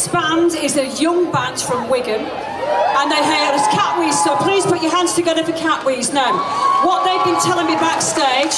next band is a young band from Wigan, and they hail as Catwheeze, so please put your hands together for Catwheeze. Now, what they've been telling me backstage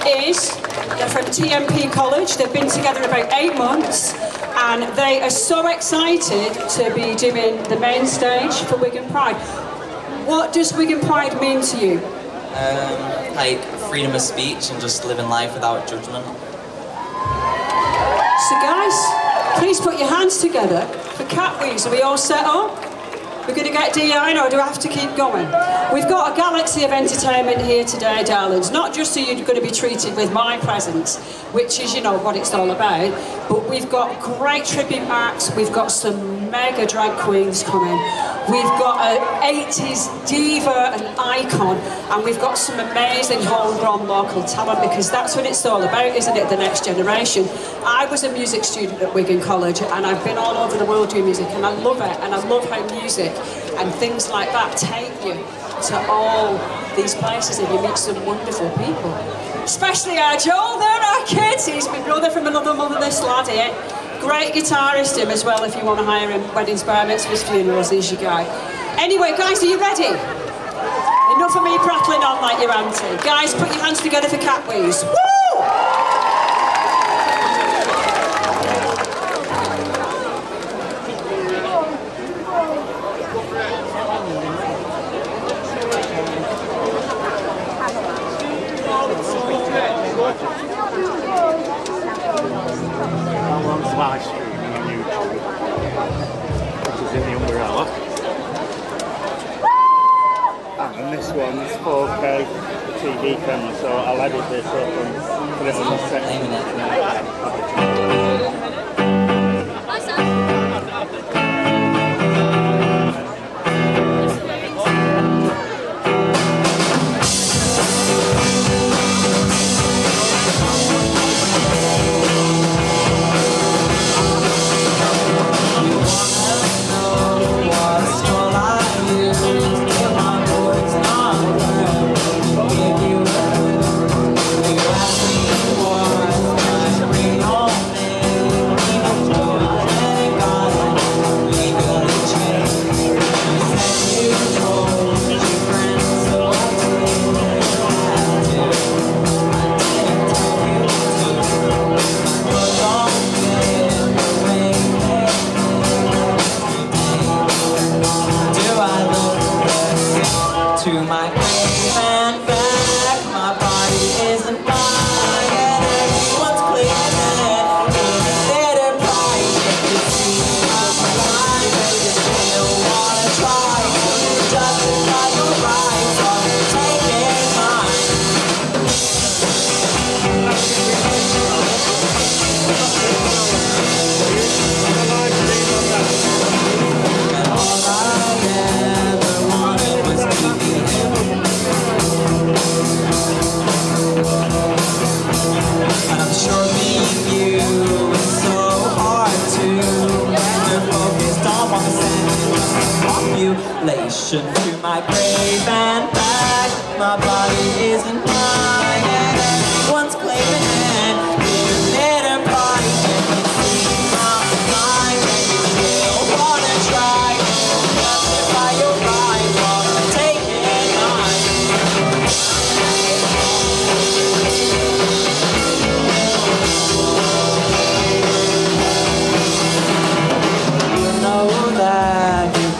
is they're from TMP College. They've been together about 8 months, and they are so excited to be doing the main stage for Wigan Pride. What does Wigan Pride mean to you? Like freedom of speech and just living life without judgment. So guys, please put your hands together for Catwheeze. Are we all set up? We're going to get DI, or do I have to keep going? We've got a galaxy of entertainment here today, darlings. Not just so you're going to be treated with my presence, which is, you know, what it's all about, but we've got great tribute acts. We've got some mega drag queens coming. We've got an 80s diva and icon, and we've got some amazing homegrown local talent, because that's what it's all about, isn't it, the next generation. I was a music student at Wigan College, and I've been all over the world doing music, and I love it, and I love how music and things like that take you to all these places, and you meet some wonderful people. Especially our Joel, they're our kids. He's my brother from another mother, this lad here. Great guitarist him as well, if you want to hire him. Weddings, bar mitzvahs, funerals, he's your guy. Anyway, guys, are you ready? Enough of me prattling on like your auntie. Guys, put your hands together for Catwheeze. Woo! Live streaming on YouTube, which is in the umbrella. And this one's 4K TV camera, so I'll edit this up and put it on the second. To my grave and back, my body isn't mine, and everyone's cleaning it. Let it pride, you see my mind, but you still wanna try to justify your rights while you're taking mine. And all I ever wanted was to be and I'm sure being you is so hard to you're focused on one population. To my grave and back, my body isn't mine, and everyone's claiming it. Even later party, can you see my mind? And you still wanna try to justify your right while I'm taking mine.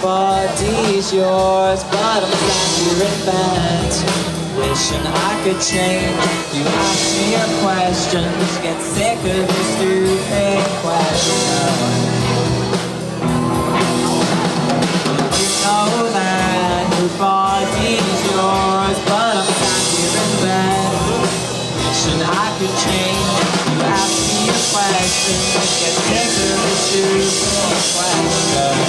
Body's yours, but I'm glad you're in bed. Wishing I could change. You ask me your questions, get sick of your stupid questions. You know that your body's yours, but I'm glad you're in bed. Wishing I could change. You ask me your questions, get sick of your stupid questions.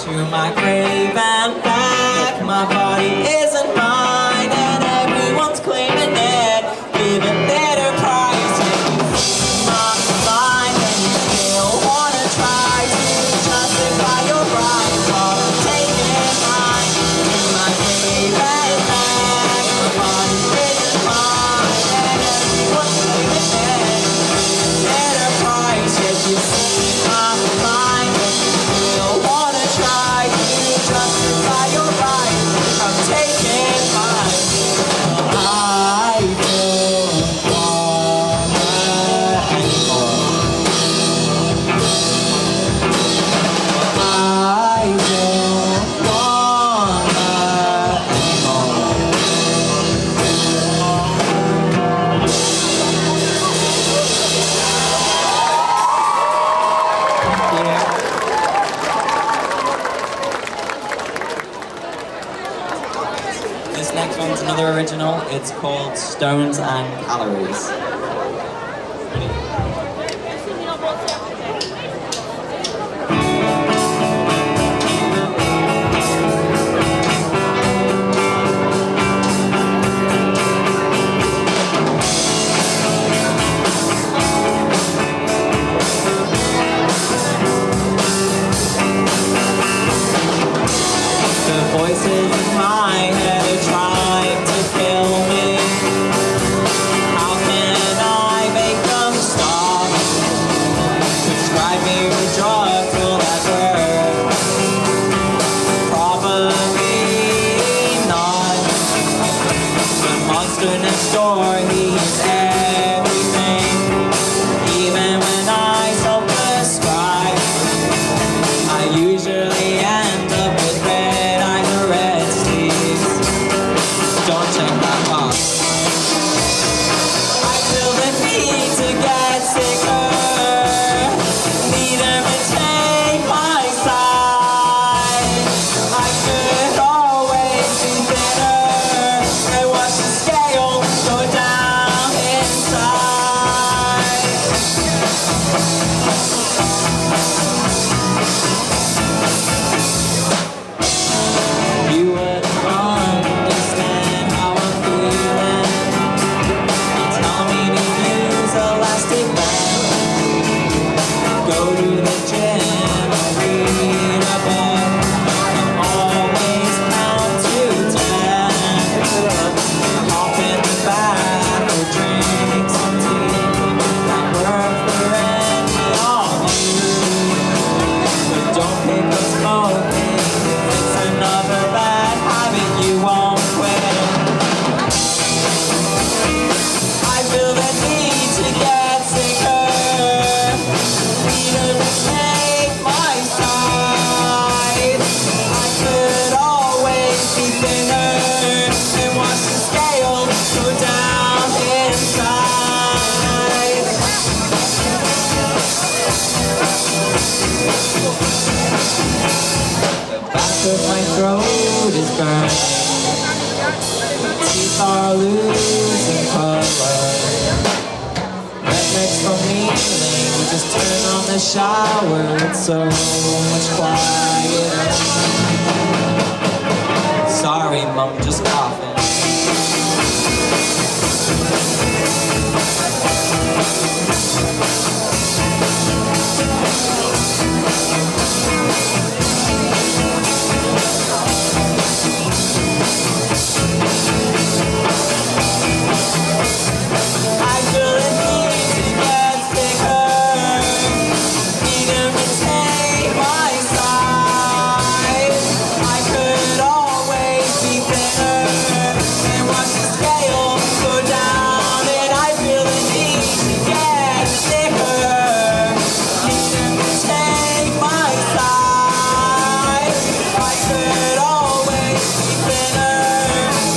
To my grave and back, my body isn't mine, and everyone's claiming it. Give it better price, and you see my mind, and you still wanna try to justify your right while I'm taking mine. To my grave and back, my body isn't mine, and everyone's claiming it. original. It's called Stones and Calories. Voices in my head are trying to kill me. How can I make them stop? Prescribe me with drugs, will that work? Probably not. The monster next door, he's everything. Even when I self-prescribe, I usually end up with red eyes or red sleeves. Don't check that box. I feel the need to get sicker. Need them to take my side. I could always be thinner and watch the scale go down inside. You wouldn't understand how I'm feeling. You tell me to use elastic band. Go to the gym, read a book. I'm always count to 10. Hop in the back or drink some tea. That work for any of you. But don't pick up smoking. It's another bad habit you won't quit. I feel the need to get sicker. Need to take my side. I could always be thinner and watch the scale go down inside. The back of my throat is burning. Teeth are losing color. Rednecks from kneeling. Just turn on the shower. It's so much quieter. Sorry, Mom, just coughing. I feel the need to get sicker. Need him to take my side. I could always be thinner and watch the scale go down. And I feel the need to get sicker. Need him to take my side. I could always be thinner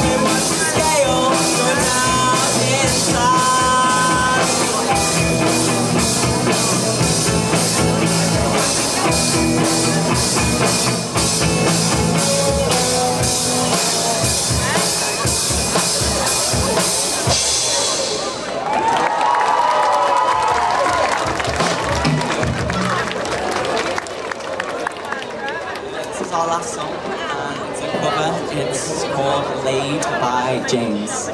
and watch the scale go down inside. This is our last song, and it's a cover. It's called Laid by James.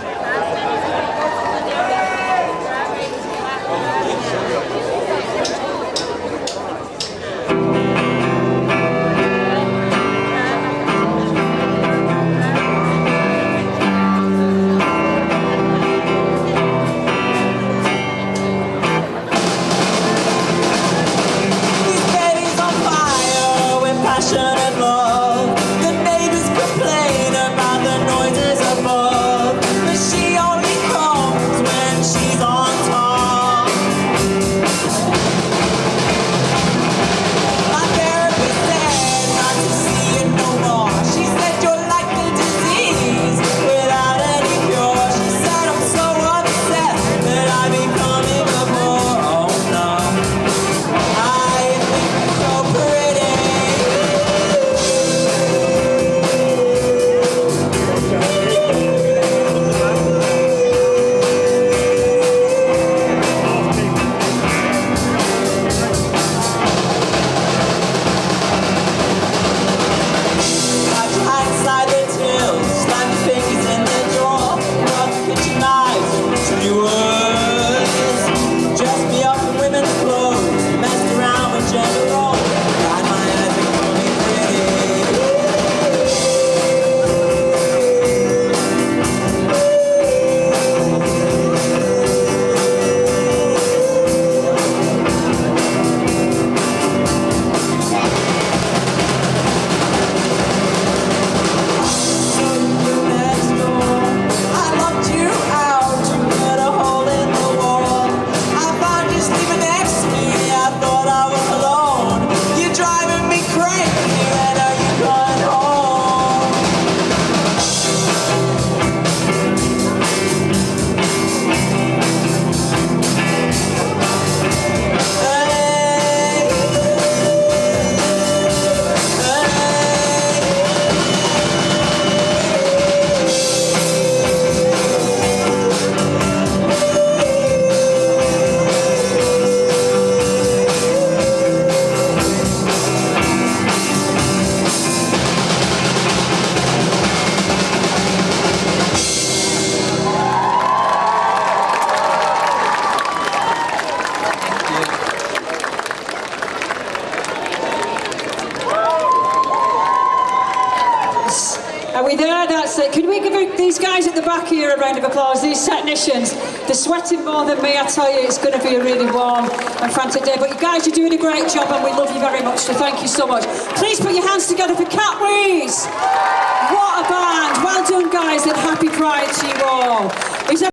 This bed is on fire with passion and love. The neighbors complain about the noises above, but she only comes when she's on top. My parents we there? That's it. Can we give these guys at the back here a round of applause? These technicians, they're sweating more than me. I tell you, it's going to be a really warm and frantic day. But you guys, you're doing a great job, and we love you very much. So thank you so much. Please put your hands together for Catwheeze. What a band! Well done, guys, and happy Pride to you all.